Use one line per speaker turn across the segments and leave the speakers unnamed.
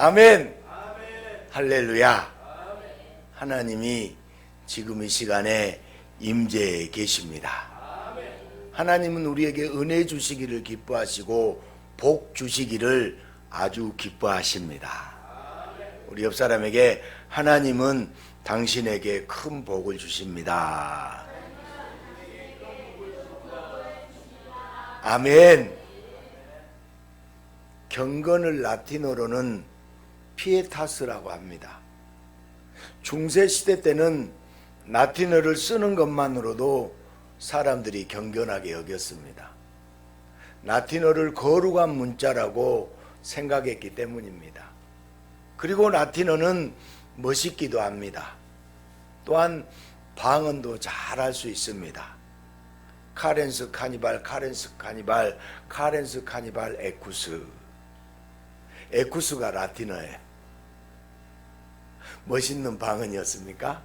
아멘. 할렐루야. 하나님이 지금 이 시간에 임재해 계십니다. 하나님은 우리에게 은혜 주시기를 기뻐하시고 복 주시기를 아주 기뻐하십니다. 우리 옆 사람에게 하나님은 당신에게 큰 복을 주십니다. 아멘. 경건을 라틴어로는 피에타스라고 합니다. 중세시대 때는 라틴어를 쓰는 것만으로도 사람들이 경건하게 여겼습니다. 라틴어를 거룩한 문자라고 생각했기 때문입니다. 그리고 라틴어는 멋있기도 합니다. 또한 방언도 잘할 수 있습니다. 카렌스 카니발, 카렌스 카니발, 카렌스 카니발 에쿠스. 에쿠스가 라틴어예요. 멋있는 방언이었습니까?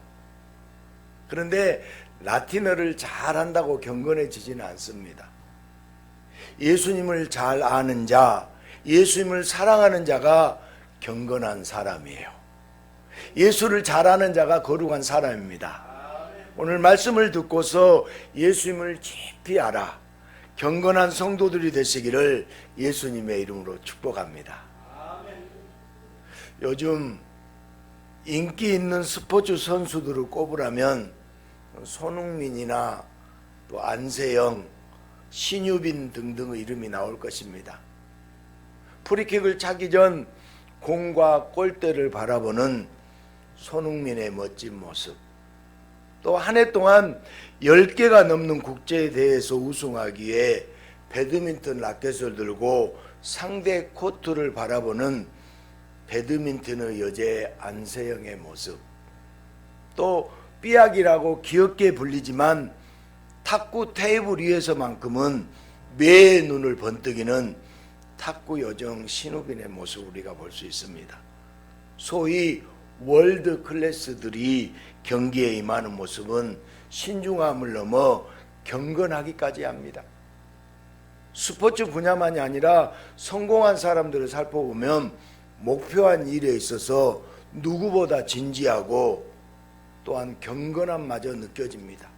그런데 라틴어를 잘한다고 경건해지지는 않습니다. 예수님을 잘 아는 자, 예수님을 사랑하는 자가 경건한 사람이에요. 예수를 잘 아는 자가 거룩한 사람입니다. 오늘 말씀을 듣고서 예수님을 깊이 알아 경건한 성도들이 되시기를 예수님의 이름으로 축복합니다. 요즘 인기 있는 스포츠 선수들을 꼽으라면 손흥민이나 또 안세영, 신유빈 등등의 이름이 나올 것입니다. 프리킥을 차기 전 공과 골대를 바라보는 손흥민의 멋진 모습, 또 한 해 동안 10개가 넘는 국제대회에서 우승하기에 배드민턴 라켓을 들고 상대 코트를 바라보는 배드민턴의 여제 안세영의 모습, 또 삐약이라고 귀엽게 불리지만 탁구 테이블 위에서만큼은 매의 눈을 번뜩이는 탁구 요정 신우빈의 모습을 우리가 볼 수 있습니다. 소위 월드 클래스들이 경기에 임하는 모습은 신중함을 넘어 경건하기까지 합니다. 스포츠 분야만이 아니라 성공한 사람들을 살펴보면 목표한 일에 있어서 누구보다 진지하고 또한 경건함마저 느껴집니다.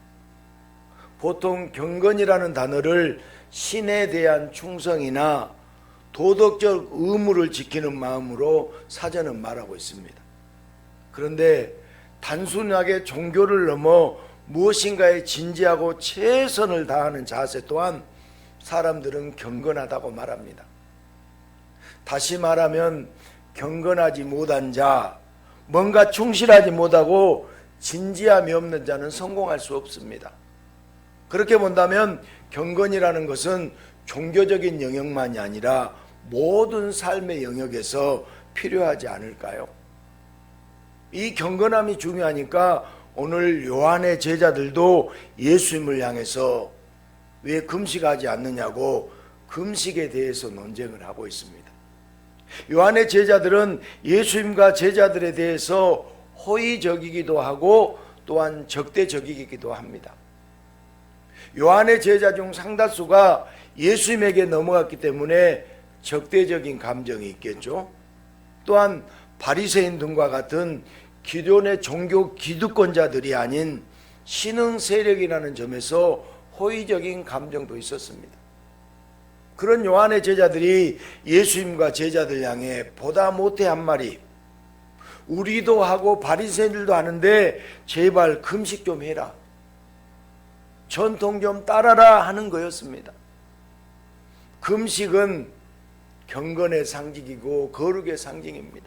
보통 경건이라는 단어를 신에 대한 충성이나 도덕적 의무를 지키는 마음으로 사전은 말하고 있습니다. 그런데 단순하게 종교를 넘어 무엇인가에 진지하고 최선을 다하는 자세 또한 사람들은 경건하다고 말합니다. 다시 말하면 경건하지 못한 자, 뭔가 충실하지 못하고 진지함이 없는 자는 성공할 수 없습니다. 그렇게 본다면 경건이라는 것은 종교적인 영역만이 아니라 모든 삶의 영역에서 필요하지 않을까요? 이 경건함이 중요하니까 오늘 요한의 제자들도 예수님을 향해서 왜 금식하지 않느냐고 금식에 대해서 논쟁을 하고 있습니다. 요한의 제자들은 예수님과 제자들에 대해서 호의적이기도 하고 또한 적대적이기도 합니다. 요한의 제자 중 상다수가 예수님에게 넘어갔기 때문에 적대적인 감정이 있겠죠. 또한 바리새인 등과 같은 기존의 종교 기득권자들이 아닌 신흥 세력이라는 점에서 호의적인 감정도 있었습니다. 그런 요한의 제자들이 예수님과 제자들 향해 보다 못해 한 말이, 우리도 하고 바리새인들도 하는데 제발 금식 좀 해라, 전통 좀 따라라 하는 거였습니다. 금식은 경건의 상징이고 거룩의 상징입니다.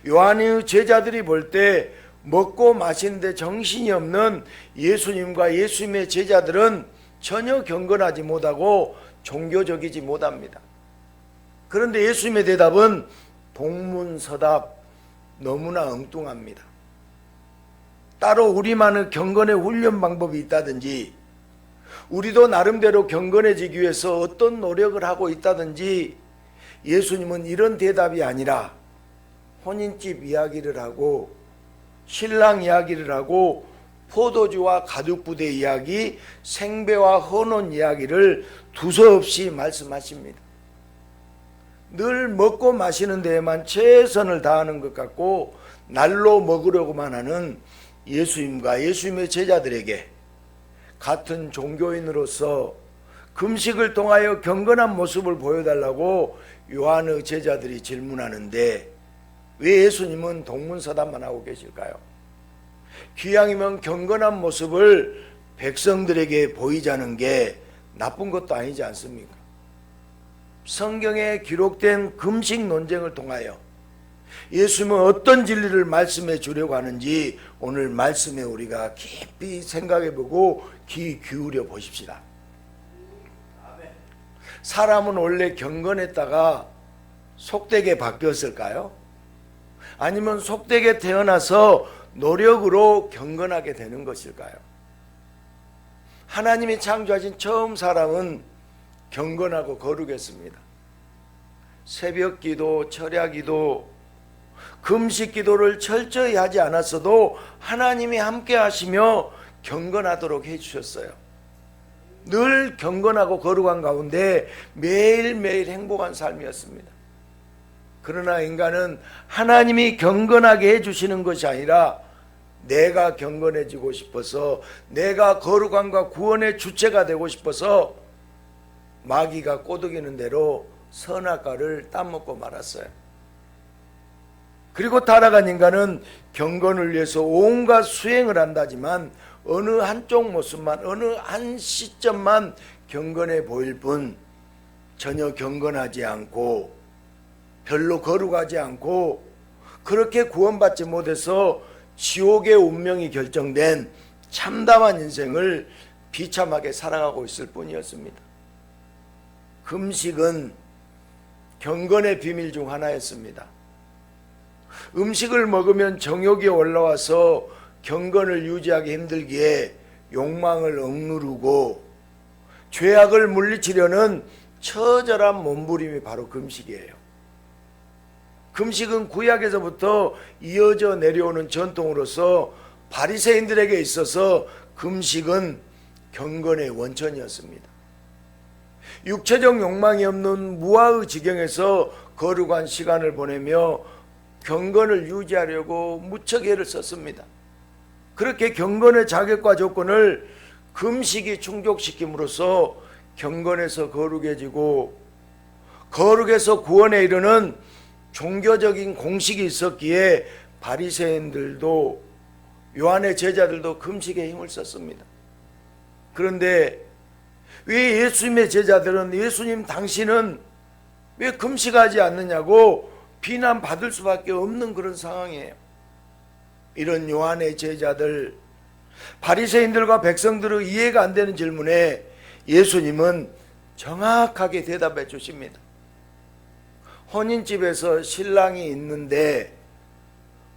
요한의 제자들이 볼 때 먹고 마시는데 정신이 없는 예수님과 예수님의 제자들은 전혀 경건하지 못하고 종교적이지 못합니다. 그런데 예수님의 대답은 동문서답, 너무나 엉뚱합니다. 따로 우리만의 경건의 훈련 방법이 있다든지, 우리도 나름대로 경건해지기 위해서 어떤 노력을 하고 있다든지, 예수님은 이런 대답이 아니라 혼인집 이야기를 하고 신랑 이야기를 하고 포도주와 가죽부대 이야기, 생배와 헌혼 이야기를 두서없이 말씀하십니다. 늘 먹고 마시는 데에만 최선을 다하는 것 같고 날로 먹으려고만 하는 예수님과 예수님의 제자들에게 같은 종교인으로서 금식을 통하여 경건한 모습을 보여달라고 요한의 제자들이 질문하는데 왜 예수님은 동문서답만 하고 계실까요? 기왕이면 경건한 모습을 백성들에게 보이자는 게 나쁜 것도 아니지 않습니까? 성경에 기록된 금식 논쟁을 통하여 예수님은 어떤 진리를 말씀해 주려고 하는지 오늘 말씀에 우리가 깊이 생각해보고 귀 기울여 보십시다. 사람은 원래 경건했다가 속되게 바뀌었을까요? 아니면 속되게 태어나서 노력으로 경건하게 되는 것일까요? 하나님이 창조하신 처음 사람은 경건하고 거룩했습니다. 새벽 기도, 철야 기도, 금식 기도를 철저히 하지 않았어도 하나님이 함께 하시며 경건하도록 해주셨어요. 늘 경건하고 거룩한 가운데 매일매일 행복한 삶이었습니다. 그러나 인간은 하나님이 경건하게 해주시는 것이 아니라 내가 경건해지고 싶어서, 내가 거룩함과 구원의 주체가 되고 싶어서 마귀가 꼬드기는 대로 선악과를 따먹고 말았어요. 그리고 타락한 인간은 경건을 위해서 온갖 수행을 한다지만 어느 한쪽 모습만, 어느 한 시점만 경건해 보일 뿐 전혀 경건하지 않고 별로 거룩하지 않고 그렇게 구원받지 못해서 지옥의 운명이 결정된 참담한 인생을 비참하게 살아가고 있을 뿐이었습니다. 금식은 경건의 비밀 중 하나였습니다. 음식을 먹으면 정욕이 올라와서 경건을 유지하기 힘들기에 욕망을 억누르고 죄악을 물리치려는 처절한 몸부림이 바로 금식이에요. 금식은 구약에서부터 이어져 내려오는 전통으로서 바리새인들에게 있어서 금식은 경건의 원천이었습니다. 육체적 욕망이 없는 무아의 지경에서 거룩한 시간을 보내며 경건을 유지하려고 무척 애를 썼습니다. 그렇게 경건의 자격과 조건을 금식이 충족시킴으로써 경건에서 거룩해지고 거룩에서 구원에 이르는 종교적인 공식이 있었기에 바리새인들도 요한의 제자들도 금식에 힘을 썼습니다. 그런데 왜 예수님의 제자들은 예수님 당신은 왜 금식하지 않느냐고 비난받을 수밖에 없는 그런 상황이에요. 이런 요한의 제자들, 바리새인들과 백성들의 이해가 안 되는 질문에 예수님은 정확하게 대답해 주십니다. 혼인집에서 신랑이 있는데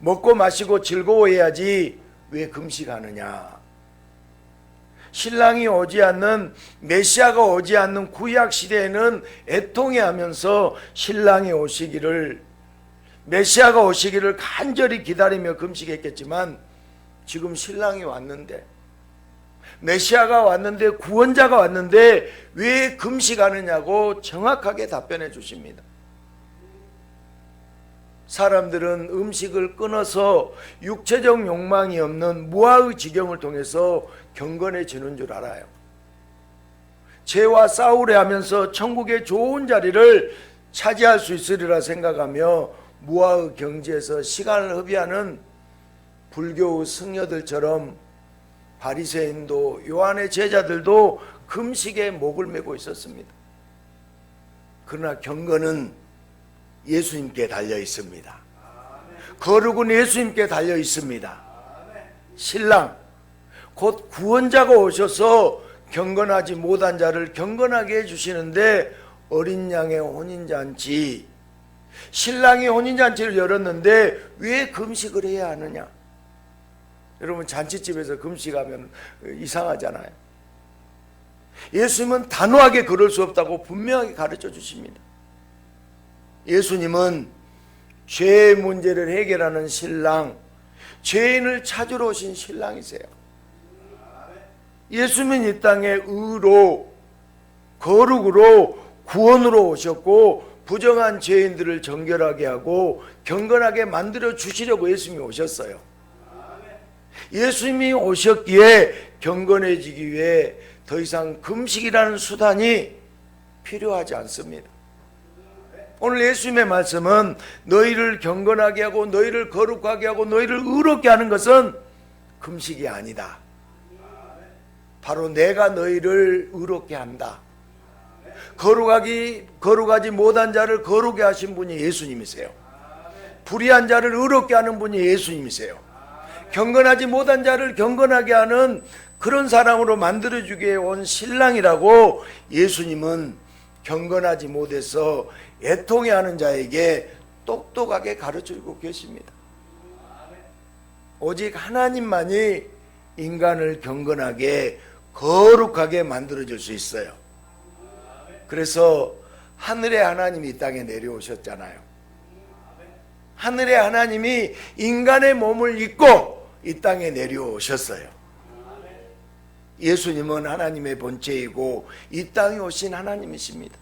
먹고 마시고 즐거워해야지 왜 금식하느냐. 신랑이 오지 않는, 메시아가 오지 않는 구약 시대에는 애통해하면서 신랑이 오시기를, 메시아가 오시기를 간절히 기다리며 금식했겠지만 지금 신랑이 왔는데, 메시아가 왔는데, 구원자가 왔는데 왜 금식하느냐고 정확하게 답변해 주십니다. 사람들은 음식을 끊어서 육체적 욕망이 없는 무아의 지경을 통해서 경건해지는 줄 알아요. 죄와 싸우려 하면서 천국의 좋은 자리를 차지할 수 있으리라 생각하며 무아의 경지에서 시간을 허비하는 불교의 승려들처럼 바리새인도 요한의 제자들도 금식에 목을 메고 있었습니다. 그러나 경건은 예수님께 달려 있습니다. 거룩은 예수님께 달려 있습니다. 신랑, 곧 구원자가 오셔서 경건하지 못한 자를 경건하게 해주시는데 어린 양의 혼인잔치, 신랑이 혼인잔치를 열었는데 왜 금식을 해야 하느냐? 여러분 잔치집에서 금식하면 이상하잖아요. 예수님은 단호하게 그럴 수 없다고 분명하게 가르쳐 주십니다. 예수님은 죄의 문제를 해결하는 신랑, 죄인을 찾으러 오신 신랑이세요. 예수님은 이 땅에 의로, 거룩으로, 구원으로 오셨고 부정한 죄인들을 정결하게 하고 경건하게 만들어 주시려고 예수님이 오셨어요. 예수님이 오셨기에 경건해지기 위해 더 이상 금식이라는 수단이 필요하지 않습니다. 오늘 예수님의 말씀은 너희를 경건하게 하고 너희를 거룩하게 하고 너희를 의롭게 하는 것은 금식이 아니다. 바로 내가 너희를 의롭게 한다. 거룩하지 못한 자를 거룩게 하신 분이 예수님이세요. 불의한 자를 의롭게 하는 분이 예수님이세요. 경건하지 못한 자를 경건하게 하는 그런 사람으로 만들어주기에 온 신랑이라고 예수님은 경건하지 못해서 애통해하는 자에게 똑똑하게 가르쳐주고 계십니다. 오직 하나님만이 인간을 경건하게 거룩하게 만들어줄 수 있어요. 그래서 하늘의 하나님이 이 땅에 내려오셨잖아요. 하늘의 하나님이 인간의 몸을 입고 이 땅에 내려오셨어요. 예수님은 하나님의 본체이고 이 땅에 오신 하나님이십니다.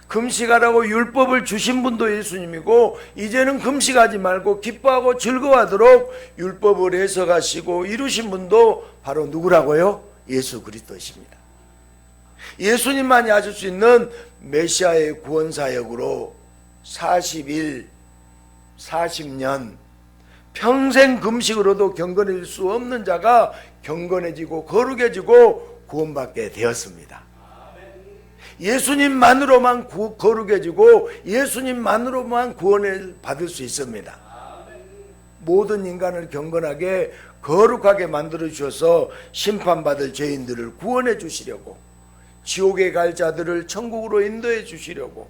금식하라고 율법을 주신 분도 예수님이고 이제는 금식하지 말고 기뻐하고 즐거워하도록 율법을 해석하시고 이루신 분도 바로 누구라고요? 예수 그리스도이십니다. 예수님만이 하실 수 있는 메시아의 구원사역으로 40일, 40년 평생 금식으로도 경건해질 수 없는 자가 경건해지고 거룩해지고 구원받게 되었습니다. 예수님만으로만 거룩해지고 예수님만으로만 구원을 받을 수 있습니다. 모든 인간을 경건하게 거룩하게 만들어 주셔서 심판받을 죄인들을 구원해 주시려고, 지옥에 갈 자들을 천국으로 인도해 주시려고,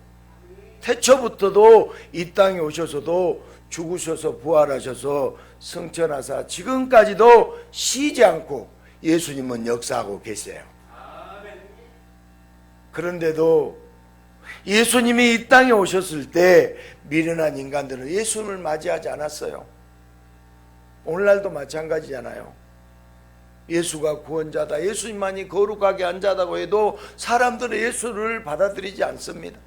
태초부터도 이 땅에 오셔서도 죽으셔서 부활하셔서 승천하사 지금까지도 쉬지 않고 예수님은 역사하고 계세요. 그런데도 예수님이 이 땅에 오셨을 때 미련한 인간들은 예수님을 맞이하지 않았어요. 오늘날도 마찬가지잖아요. 예수가 구원자다, 예수님만이 거룩하게 한 자다고 해도 사람들은 예수를 받아들이지 않습니다.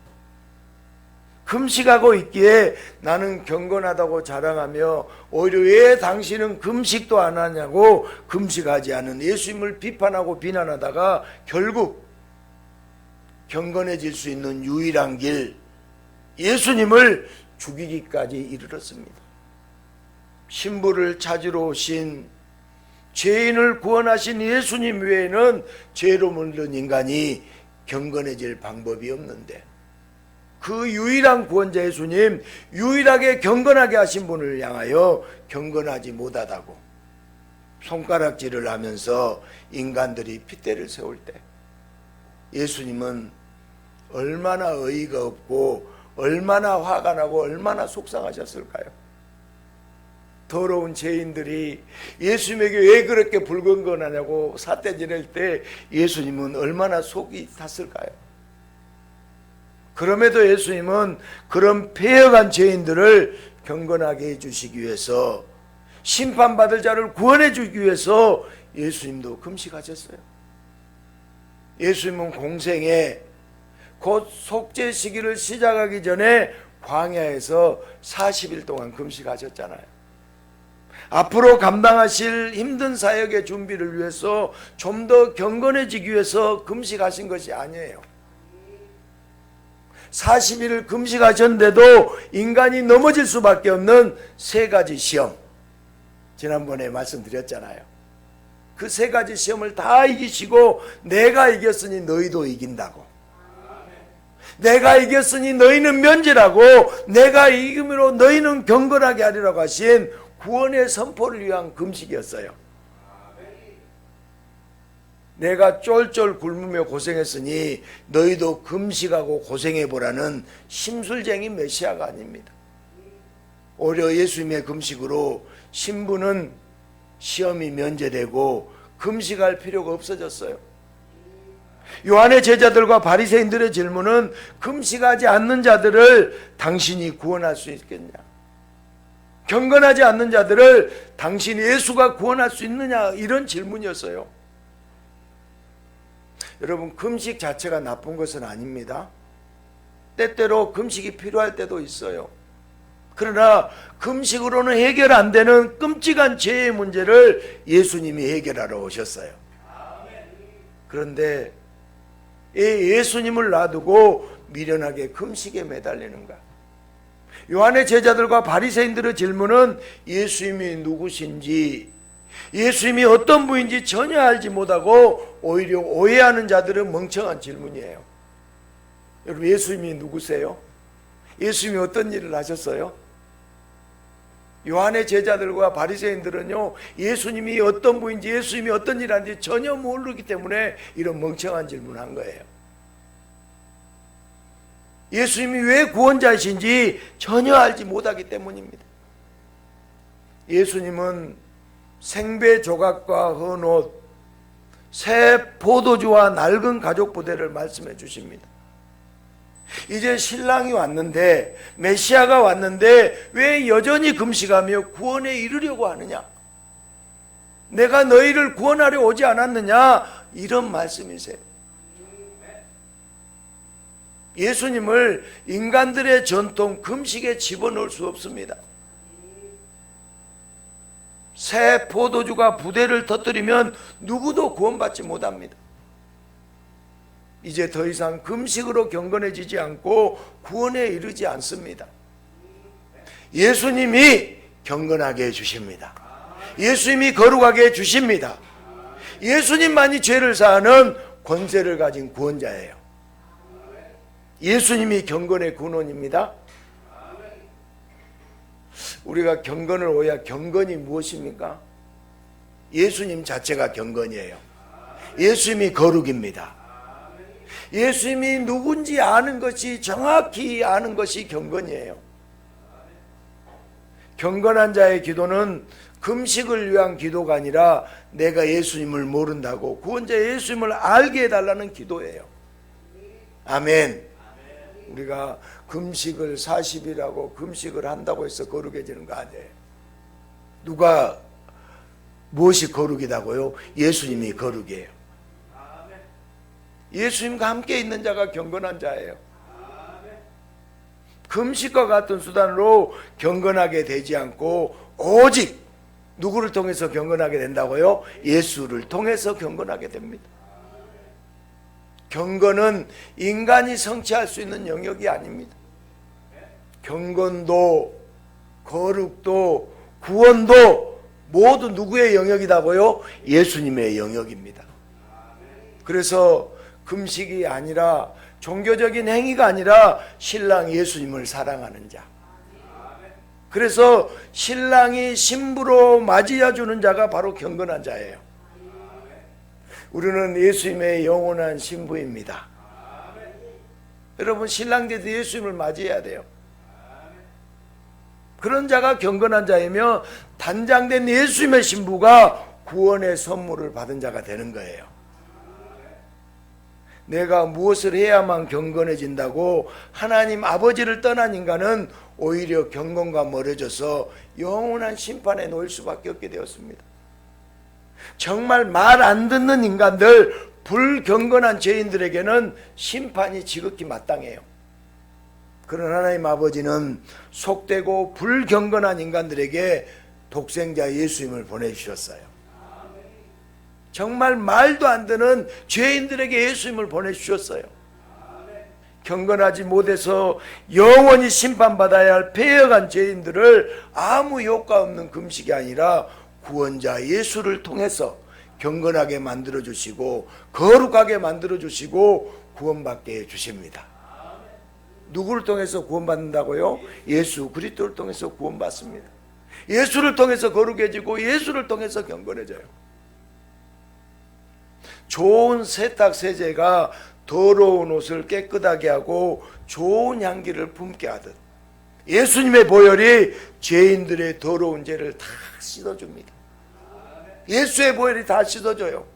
금식하고 있기에 나는 경건하다고 자랑하며 오히려 왜 당신은 금식도 안 하냐고 금식하지 않은 예수님을 비판하고 비난하다가 결국 경건해질 수 있는 유일한 길, 예수님을 죽이기까지 이르렀습니다. 신부를 찾으러 오신, 죄인을 구원하신 예수님 외에는 죄로 물든 인간이 경건해질 방법이 없는데, 그 유일한 구원자 예수님, 유일하게 경건하게 하신 분을 향하여 경건하지 못하다고 손가락질을 하면서 인간들이 핏대를 세울 때 예수님은 얼마나 어이가 없고 얼마나 화가 나고 얼마나 속상하셨을까요? 더러운 죄인들이 예수님에게 왜 그렇게 불건건하냐고 삿대질할 때 예수님은 얼마나 속이 탔을까요? 그럼에도 예수님은 그런 패역한 죄인들을 경건하게 해주시기 위해서, 심판받을 자를 구원해 주기 위해서 예수님도 금식하셨어요. 예수님은 공생에 곧 속죄 시기를 시작하기 전에 광야에서 40일 동안 금식하셨잖아요. 앞으로 감당하실 힘든 사역의 준비를 위해서 좀 더 경건해지기 위해서 금식하신 것이 아니에요. 40일을 금식하셨는데도 인간이 넘어질 수밖에 없는 세 가지 시험, 지난번에 말씀드렸잖아요. 그 세 가지 시험을 다 이기시고 내가 이겼으니 너희도 이긴다고, 내가 이겼으니 너희는 면제라고, 내가 이김으로 너희는 경건하게 하리라고 하신 구원의 선포를 위한 금식이었어요. 내가 쫄쫄 굶으며 고생했으니 너희도 금식하고 고생해보라는 심술쟁이 메시아가 아닙니다. 오히려 예수님의 금식으로 신부는 시험이 면제되고 금식할 필요가 없어졌어요. 요한의 제자들과 바리새인들의 질문은 금식하지 않는 자들을 당신이 구원할 수 있겠냐, 경건하지 않는 자들을 당신 예수가 구원할 수 있느냐, 이런 질문이었어요. 여러분, 금식 자체가 나쁜 것은 아닙니다. 때때로 금식이 필요할 때도 있어요. 그러나 금식으로는 해결 안 되는 끔찍한 죄의 문제를 예수님이 해결하러 오셨어요. 그런데 예수님을 놔두고 미련하게 금식에 매달리는가? 요한의 제자들과 바리새인들의 질문은 예수님이 누구신지, 예수님이 어떤 분인지 전혀 알지 못하고 오히려 오해하는 자들은 멍청한 질문이에요. 여러분, 예수님이 누구세요? 예수님이 어떤 일을 하셨어요? 요한의 제자들과 바리새인들은요, 예수님이 어떤 분인지, 예수님이 어떤 일을 하는지 전혀 모르기 때문에 이런 멍청한 질문을 한 거예요. 예수님이 왜 구원자이신지 전혀 알지 못하기 때문입니다. 예수님은 생배 조각과 헌옷, 새 포도주와 낡은 가죽 부대를 말씀해 주십니다. 이제 신랑이 왔는데, 메시아가 왔는데 왜 여전히 금식하며 구원에 이르려고 하느냐? 내가 너희를 구원하려 오지 않았느냐? 이런 말씀이세요. 예수님을 인간들의 전통 금식에 집어넣을 수 없습니다. 새 포도주가 부대를 터뜨리면 누구도 구원받지 못합니다. 이제 더 이상 금식으로 경건해지지 않고 구원에 이르지 않습니다. 예수님이 경건하게 해주십니다. 예수님이 거룩하게 해주십니다. 예수님만이 죄를 사하는 권세를 가진 구원자예요. 예수님이 경건의 근원입니다. 우리가 경건을 오야 경건이 무엇입니까? 예수님 자체가 경건이에요. 예수님이 거룩입니다. 예수님이 누군지 아는 것이, 정확히 아는 것이 경건이에요. 경건한 자의 기도는 금식을 위한 기도가 아니라 내가 예수님을 모른다고 구원자 예수님을 알게 해달라는 기도예요. 아멘. 우리가 금식을 40일하고 금식을 한다고 해서 거룩해지는 거 아니에요. 누가 무엇이 거룩이다고요? 예수님이 거룩이에요. 예수님과 함께 있는 자가 경건한 자예요. 금식과 같은 수단으로 경건하게 되지 않고 오직 누구를 통해서 경건하게 된다고요? 예수를 통해서 경건하게 됩니다. 경건은 인간이 성취할 수 있는 영역이 아닙니다. 경건도 거룩도 구원도 모두 누구의 영역이다고요? 예수님의 영역입니다. 그래서 금식이 아니라, 종교적인 행위가 아니라 신랑 예수님을 사랑하는 자. 그래서 신랑이 신부로 맞이해주는 자가 바로 경건한 자예요. 우리는 예수님의 영원한 신부입니다. 여러분, 신랑 돼도 예수님을 맞이해야 돼요. 그런 자가 경건한 자이며 단장된 예수님의 신부가 구원의 선물을 받은 자가 되는 거예요. 내가 무엇을 해야만 경건해진다고 하나님 아버지를 떠난 인간은 오히려 경건과 멀어져서 영원한 심판에 놓일 수밖에 없게 되었습니다. 정말 말 안 듣는 인간들, 불경건한 죄인들에게는 심판이 지극히 마땅해요. 그런 하나님 아버지는 속되고 불경건한 인간들에게 독생자 예수님을 보내주셨어요. 정말 말도 안 되는 죄인들에게 예수님을 보내주셨어요. 경건하지 못해서 영원히 심판받아야 할 패역한 죄인들을 아무 효과 없는 금식이 아니라 구원자 예수를 통해서 경건하게 만들어주시고 거룩하게 만들어주시고 구원받게 해주십니다. 누구를 통해서 구원받는다고요? 예수 그리스도를 통해서 구원받습니다. 예수를 통해서 거룩해지고 예수를 통해서 경건해져요. 좋은 세탁 세제가 더러운 옷을 깨끗하게 하고 좋은 향기를 품게 하듯 예수님의 보혈이 죄인들의 더러운 죄를 다 씻어줍니다. 예수의 보혈이 다 씻어줘요.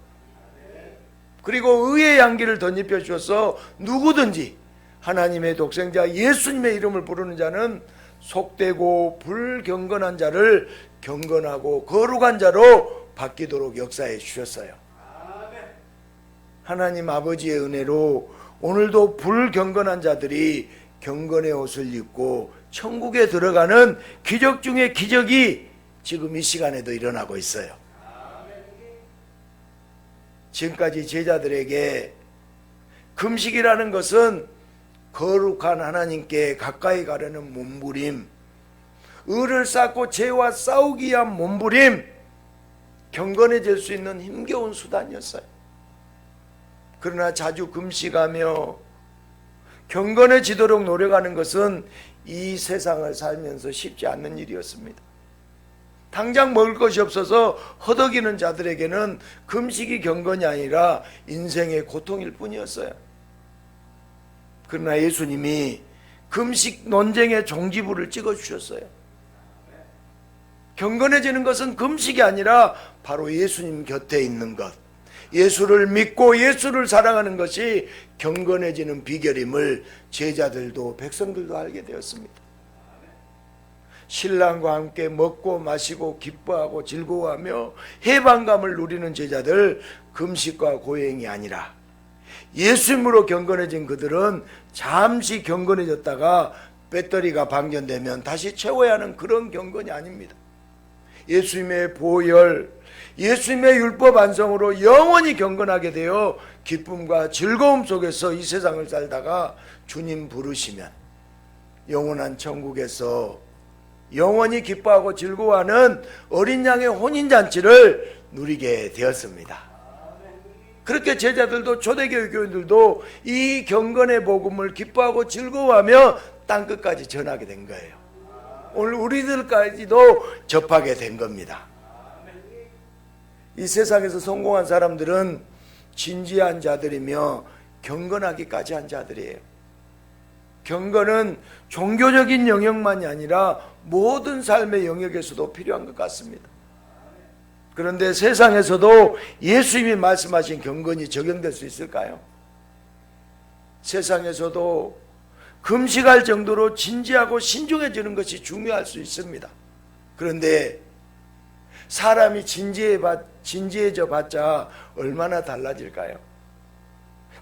그리고 의의 향기를 덧입혀 주셔서 누구든지 하나님의 독생자 예수님의 이름을 부르는 자는 속되고 불경건한 자를 경건하고 거룩한 자로 바뀌도록 역사해 주셨어요. 하나님 아버지의 은혜로 오늘도 불경건한 자들이 경건의 옷을 입고 천국에 들어가는 기적 중에 기적이 지금 이 시간에도 일어나고 있어요. 지금까지 제자들에게 금식이라는 것은 거룩한 하나님께 가까이 가려는 몸부림, 의를 쌓고 죄와 싸우기 위한 몸부림, 경건해질 수 있는 힘겨운 수단이었어요. 그러나 자주 금식하며 경건해지도록 노력하는 것은 이 세상을 살면서 쉽지 않는 일이었습니다. 당장 먹을 것이 없어서 허덕이는 자들에게는 금식이 경건이 아니라 인생의 고통일 뿐이었어요. 그러나 예수님이 금식 논쟁의 종지부를 찍어주셨어요. 경건해지는 것은 금식이 아니라 바로 예수님 곁에 있는 것, 예수를 믿고 예수를 사랑하는 것이 경건해지는 비결임을 제자들도 백성들도 알게 되었습니다. 신랑과 함께 먹고 마시고 기뻐하고 즐거워하며 해방감을 누리는 제자들, 금식과 고행이 아니라 예수님으로 경건해진 그들은 잠시 경건해졌다가 배터리가 방전되면 다시 채워야 하는 그런 경건이 아닙니다. 예수님의 보혈, 예수님의 율법 안성으로 영원히 경건하게 되어 기쁨과 즐거움 속에서 이 세상을 살다가 주님 부르시면 영원한 천국에서 영원히 기뻐하고 즐거워하는 어린 양의 혼인잔치를 누리게 되었습니다. 그렇게 제자들도 초대교회 교인들도 이 경건의 복음을 기뻐하고 즐거워하며 땅끝까지 전하게 된 거예요. 오늘 우리들까지도 접하게 된 겁니다. 이 세상에서 성공한 사람들은 진지한 자들이며 경건하기까지 한 자들이에요. 경건은 종교적인 영역만이 아니라 모든 삶의 영역에서도 필요한 것 같습니다. 그런데 세상에서도 예수님이 말씀하신 경건이 적용될 수 있을까요? 세상에서도 금식할 정도로 진지하고 신중해지는 것이 중요할 수 있습니다. 그런데 사람이 진지해져 봤자 얼마나 달라질까요?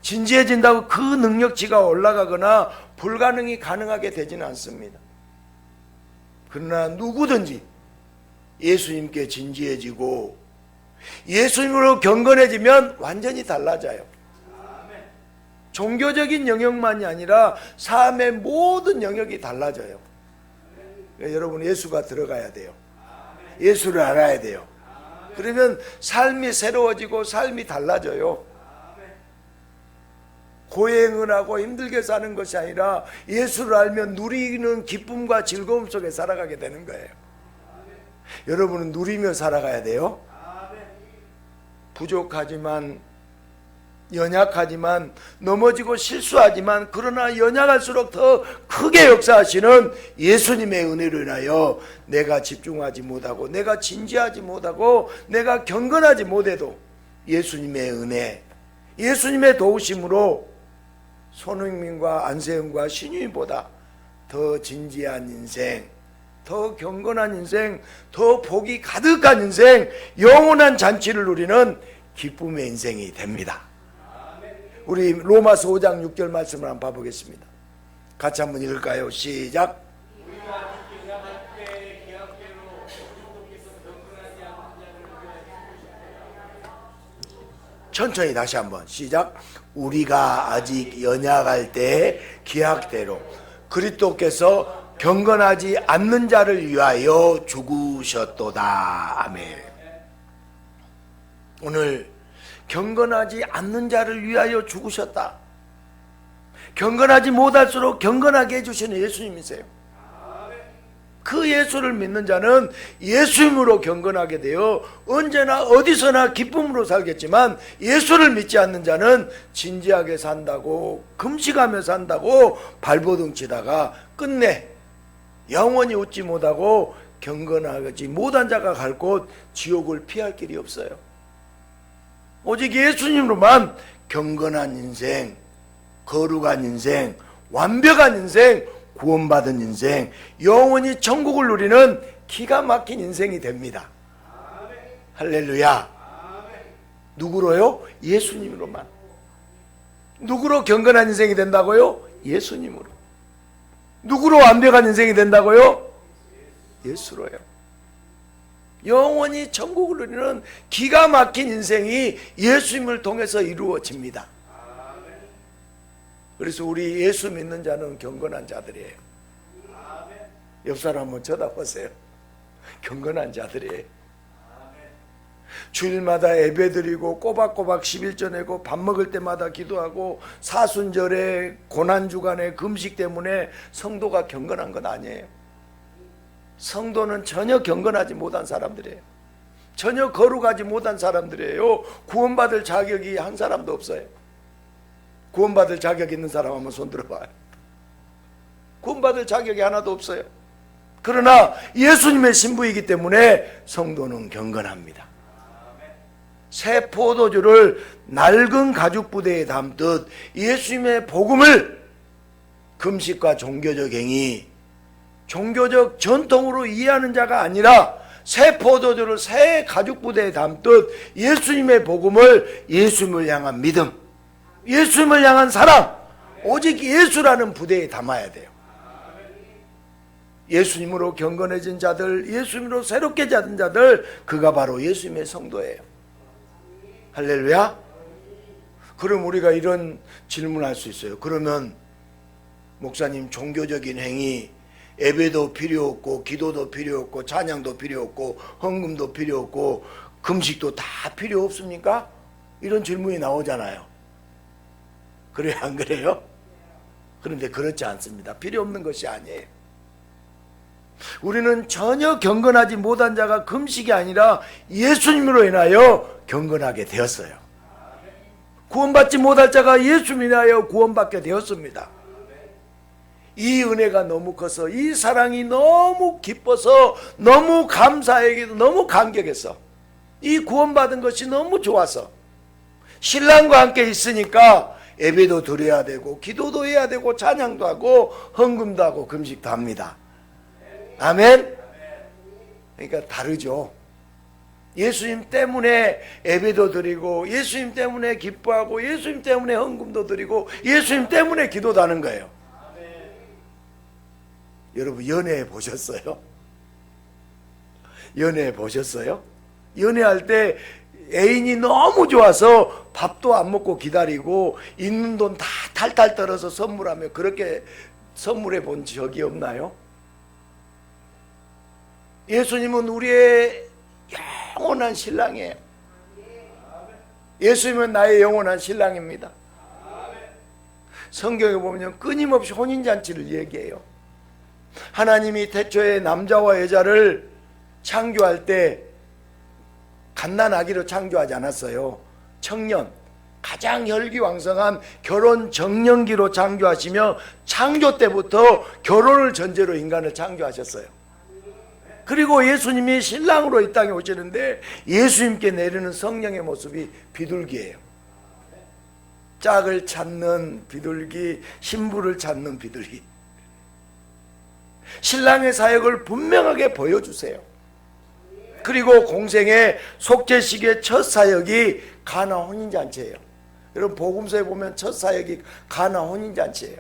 진지해진다고 그 능력치가 올라가거나 불가능이 가능하게 되지는 않습니다. 그러나 누구든지 예수님께 진지해지고 예수님으로 경건해지면 완전히 달라져요. 종교적인 영역만이 아니라 삶의 모든 영역이 달라져요. 여러분, 예수가 들어가야 돼요. 예수를 알아야 돼요. 그러면 삶이 새로워지고 삶이 달라져요. 고행을 하고 힘들게 사는 것이 아니라 예수를 알면 누리는 기쁨과 즐거움 속에 살아가게 되는 거예요. 여러분은 누리며 살아가야 돼요. 부족하지만, 연약하지만, 넘어지고 실수하지만, 그러나 연약할수록 더 크게 역사하시는 예수님의 은혜로 인하여 내가 집중하지 못하고, 내가 진지하지 못하고, 내가 경건하지 못해도 예수님의 은혜, 예수님의 도우심으로 손흥민과 안세영과 신유인보다 더 진지한 인생, 더 경건한 인생, 더 복이 가득한 인생, 영원한 잔치를 누리는 기쁨의 인생이 됩니다. 우리 로마서 5장 6절 말씀을 한번 봐보겠습니다. 같이 한번 읽을까요? 시작. 천천히 다시 한번 시작. 우리가 아직 연약할 때 기약대로 그리스도께서 경건하지 않는 자를 위하여 죽으셨도다. 아멘. 오늘 경건하지 않는 자를 위하여 죽으셨다. 경건하지 못할수록 경건하게 해주시는 예수님이세요. 그 예수를 믿는 자는 예수님으로 경건하게 되어 언제나 어디서나 기쁨으로 살겠지만, 예수를 믿지 않는 자는 진지하게 산다고, 금식하며 산다고 발버둥 치다가 끝내 영원히 웃지 못하고 경건하지 못한 자가 갈 곳 지옥을 피할 길이 없어요. 오직 예수님으로만 경건한 인생, 거룩한 인생, 완벽한 인생, 구원받은 인생, 영원히 천국을 누리는 기가 막힌 인생이 됩니다. 할렐루야. 누구로요? 예수님으로만. 누구로 경건한 인생이 된다고요? 예수님으로. 누구로 완벽한 인생이 된다고요? 예수로요. 영원히 천국을 누리는 기가 막힌 인생이 예수님을 통해서 이루어집니다. 그래서 우리 예수 믿는 자는 경건한 자들이에요. 옆 사람 한번 쳐다보세요. 경건한 자들이에요. 주일마다 예배드리고 꼬박꼬박 11조 내고 밥 먹을 때마다 기도하고 사순절에 고난주간에 금식 때문에 성도가 경건한 건 아니에요. 성도는 전혀 경건하지 못한 사람들이에요. 전혀 거룩하지 못한 사람들이에요. 구원받을 자격이 한 사람도 없어요. 구원받을 자격 있는 사람 한번 손 들어봐요. 구원받을 자격이 하나도 없어요. 그러나 예수님의 신부이기 때문에 성도는 경건합니다. 새 포도주를 낡은 가죽 부대에 담듯 예수님의 복음을 금식과 종교적 행위, 종교적 전통으로 이해하는 자가 아니라 새 포도주를 새 가죽 부대에 담듯 예수님의 복음을, 예수님을 향한 믿음, 예수님을 향한 사랑, 오직 예수라는 부대에 담아야 돼요. 예수님으로 경건해진 자들, 예수님으로 새롭게 자든 자들, 그가 바로 예수님의 성도예요. 할렐루야. 그럼 우리가 이런 질문할 수 있어요. 그러면 목사님, 종교적인 행위, 예배도 필요 없고 기도도 필요 없고 찬양도 필요 없고 헌금도 필요 없고 금식도 다 필요 없습니까? 이런 질문이 나오잖아요. 그래요, 안 그래요? 그런데 그렇지 않습니다. 필요 없는 것이 아니에요. 우리는 전혀 경건하지 못한 자가 금식이 아니라 예수님으로 인하여 경건하게 되었어요. 구원받지 못할 자가 예수님으로 인하여 구원받게 되었습니다. 이 은혜가 너무 커서, 이 사랑이 너무 기뻐서, 너무 감사하기도 너무 감격해서, 이 구원받은 것이 너무 좋아서 신랑과 함께 있으니까 예배도 드려야 되고 기도도 해야 되고 찬양도 하고 헌금도 하고 금식도 합니다. 아멘. 그러니까 다르죠. 예수님 때문에 예배도 드리고 예수님 때문에 기뻐하고 예수님 때문에 헌금도 드리고 예수님 때문에 기도도 하는 거예요. 여러분, 연애해 보셨어요? 연애해 보셨어요? 연애할 때 애인이 너무 좋아서 밥도 안 먹고 기다리고 있는 돈 다 탈탈 떨어서 선물하며 그렇게 선물해 본 적이 없나요? 예수님은 우리의 영원한 신랑이에요. 예수님은 나의 영원한 신랑입니다. 성경에 보면 끊임없이 혼인잔치를 얘기해요. 하나님이 태초에 남자와 여자를 창조할 때 갓난아기로 창조하지 않았어요. 청년, 가장 혈기왕성한 결혼 정년기로 창조하시며 창조 때부터 결혼을 전제로 인간을 창조하셨어요. 그리고 예수님이 신랑으로 이 땅에 오시는데 예수님께 내리는 성령의 모습이 비둘기예요. 짝을 찾는 비둘기, 신부를 찾는 비둘기. 신랑의 사역을 분명하게 보여주세요. 그리고 공생의 속죄식의 첫 사역이 가나 혼인잔치예요. 여러분, 복음서에 보면 첫 사역이 가나 혼인잔치예요.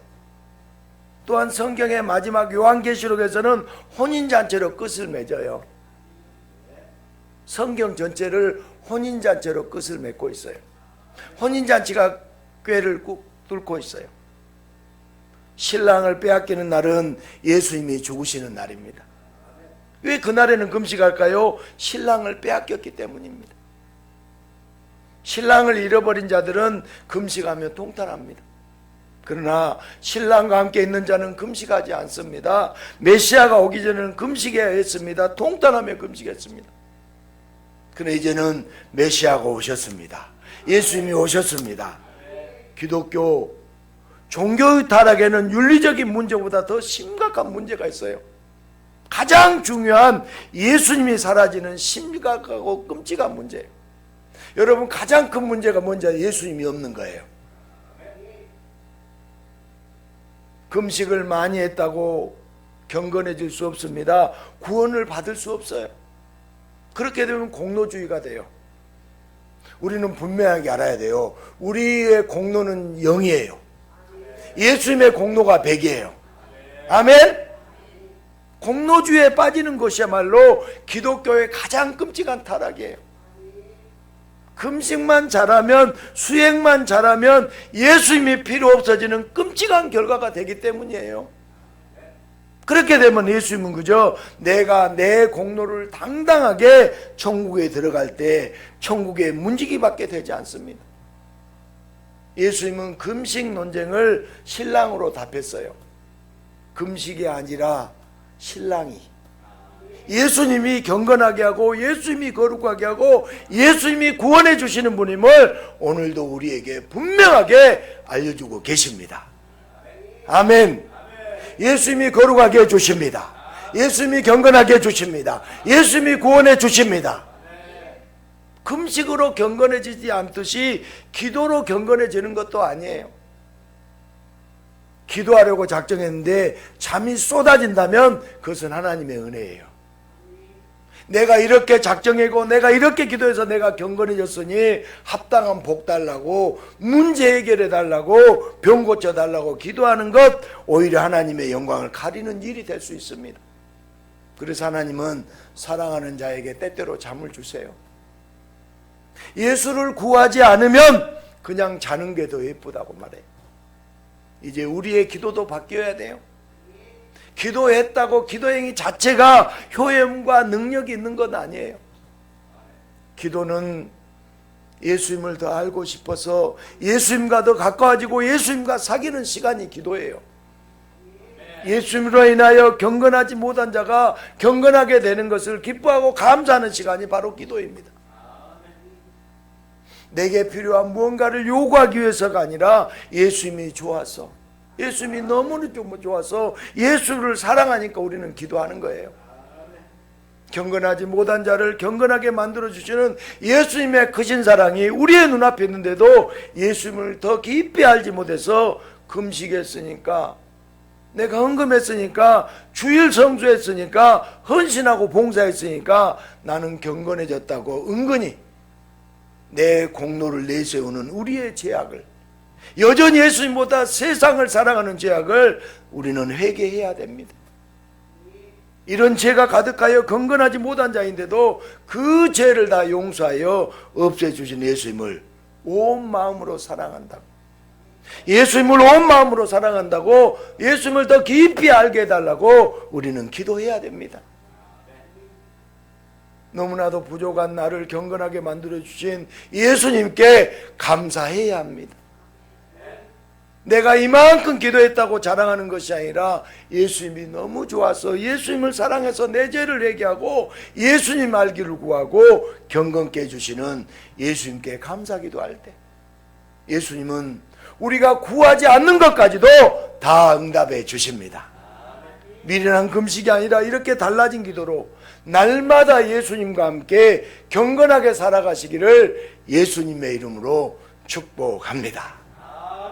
또한 성경의 마지막 요한계시록에서는 혼인잔치로 끝을 맺어요. 성경 전체를 혼인잔치로 끝을 맺고 있어요. 혼인잔치가 꾀를 꾹 뚫고 있어요. 신랑을 빼앗기는 날은 예수님이 죽으시는 날입니다. 왜 그날에는 금식할까요? 신랑을 빼앗겼기 때문입니다. 신랑을 잃어버린 자들은 금식하며 통탄합니다. 그러나 신랑과 함께 있는 자는 금식하지 않습니다. 메시아가 오기 전에는 금식해야 했습니다. 통탄하며 금식했습니다. 그러나 이제는 메시아가 오셨습니다. 예수님이 오셨습니다. 기독교 종교의 타락에는 윤리적인 문제보다 더 심각한 문제가 있어요. 가장 중요한 예수님이 사라지는 심각하고 끔찍한 문제예요. 여러분, 가장 큰 문제가 뭔지 예수님이 없는 거예요. 금식을 많이 했다고 경건해질 수 없습니다. 구원을 받을 수 없어요. 그렇게 되면 공로주의가 돼요. 우리는 분명하게 알아야 돼요. 우리의 공로는 0이에요. 예수님의 공로가 100이에요. 아멘. 공로주의에 빠지는 것이야말로 기독교의 가장 끔찍한 타락이에요. 금식만 잘하면, 수행만 잘하면 예수님이 필요 없어지는 끔찍한 결과가 되기 때문이에요. 그렇게 되면 예수님은 그저 내가 내 공로를 당당하게 천국에 들어갈 때 천국의 문지기 받게 되지 않습니다. 예수님은 금식 논쟁을 신랑으로 답했어요. 금식이 아니라 신랑이. 예수님이 경건하게 하고 예수님이 거룩하게 하고 예수님이 구원해 주시는 분임을 오늘도 우리에게 분명하게 알려주고 계십니다. 아멘. 예수님이 거룩하게 해주십니다. 예수님이 경건하게 해주십니다. 예수님이 구원해 주십니다. 금식으로 경건해지지 않듯이 기도로 경건해지는 것도 아니에요. 기도하려고 작정했는데 잠이 쏟아진다면 그것은 하나님의 은혜예요. 내가 이렇게 작정하고 내가 이렇게 기도해서 내가 경건해졌으니 합당한 복 달라고, 문제 해결해 달라고, 병 고쳐 달라고 기도하는 것 오히려 하나님의 영광을 가리는 일이 될 수 있습니다. 그래서 하나님은 사랑하는 자에게 때때로 잠을 주세요. 예수를 구하지 않으면 그냥 자는 게 더 예쁘다고 말해요. 이제 우리의 기도도 바뀌어야 돼요. 기도했다고 기도 행위 자체가 효험과 능력이 있는 건 아니에요. 기도는 예수님을 더 알고 싶어서 예수님과 더 가까워지고 예수님과 사귀는 시간이 기도예요. 예수님으로 인하여 경건하지 못한 자가 경건하게 되는 것을 기뻐하고 감사하는 시간이 바로 기도입니다. 내게 필요한 무언가를 요구하기 위해서가 아니라 예수님이 좋아서, 예수님이 너무나 좋아서 예수를 사랑하니까 우리는 기도하는 거예요. 경건하지 못한 자를 경건하게 만들어주시는 예수님의 크신 사랑이 우리의 눈앞에 있는데도 예수님을 더 깊이 알지 못해서 금식했으니까, 내가 헌금했으니까, 주일 성수했으니까, 헌신하고 봉사했으니까 나는 경건해졌다고 은근히 내 공로를 내세우는 우리의 죄악을, 여전히 예수님보다 세상을 사랑하는 죄악을 우리는 회개해야 됩니다. 이런 죄가 가득하여 경건하지 못한 자인데도 그 죄를 다 용서하여 없애주신 예수님을 온 마음으로 사랑한다고, 예수님을 온 마음으로 사랑한다고, 예수님을 더 깊이 알게 해달라고 우리는 기도해야 됩니다. 너무나도 부족한 나를 경건하게 만들어주신 예수님께 감사해야 합니다. 내가 이만큼 기도했다고 자랑하는 것이 아니라 예수님이 너무 좋아서 예수님을 사랑해서 내 죄를 회개하고 예수님 알기를 구하고 경건케 해주시는 예수님께 감사기도할 때 예수님은 우리가 구하지 않는 것까지도 다 응답해 주십니다. 미련한 금식이 아니라 이렇게 달라진 기도로 날마다 예수님과 함께 경건하게 살아가시기를 예수님의 이름으로 축복합니다.